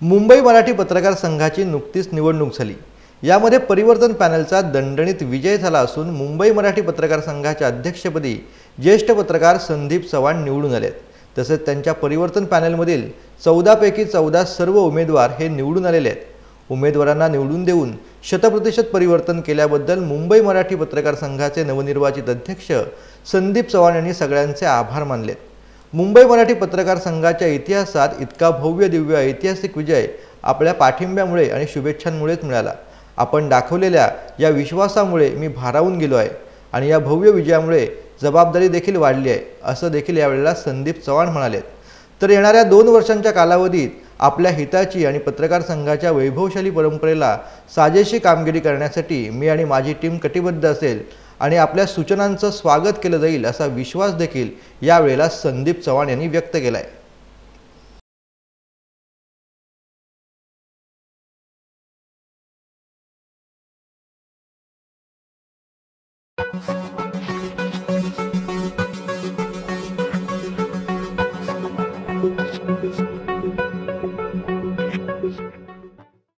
मुंबई मराठी पत्रकार संघाची नुकतीच निवडणूक झाली। यामध्ये परिवर्तन पॅनलचा दणदणीत विजय झाला असून मुंबई मराठी पत्रकार संघाच्या अध्यक्षपदी ज्येष्ठ पत्रकार संदीप चव्हाण निवडून आलेत। तसेच त्यांच्या परिवर्तन पॅनलमधील 14 पैकी 14 सर्व उमेदवार हे निवडून आलेले आहेत। उमेदवारांना निवडून देऊन 100% परिवर्तन केल्याबद्दल मुंबई मराठी पत्रकार संघाचे नवनिर्वाचित अध्यक्ष संदीप चव्हाण यांनी सगळ्यांचे आभार मानलेत। मुंबई मराठी पत्रकार संघाच्या इतिहासात इतका भव्य दिव्य ऐतिहासिक विजय आपल्या पाठिंब्यामुळे आणि शुभेच्छांमुळेच मिळाला। आपण दाखवलेल्या या विश्वासामुळे मी भारावून गेलो आहे आणि या भव्य विजयामुळे जबाबदारी देखील वाढली आहे, असं देखील यावेळेला संदीप चव्हाण म्हणाले। तर येणाऱ्या 2 वर्षांच्या कालावधीत आपल्या हिताची आणि पत्रकार संघाच्या वैभवशाली परंपरेला साजेशी कामगिरी करण्यासाठी मी आणि माझी टीम कटिबद्ध असेल आणि आपल्या सूचनांचं स्वागत केलं जाईल असा विश्वास देखील यावेळेला संदीप चव्हाण यांनी व्यक्त केला आहे।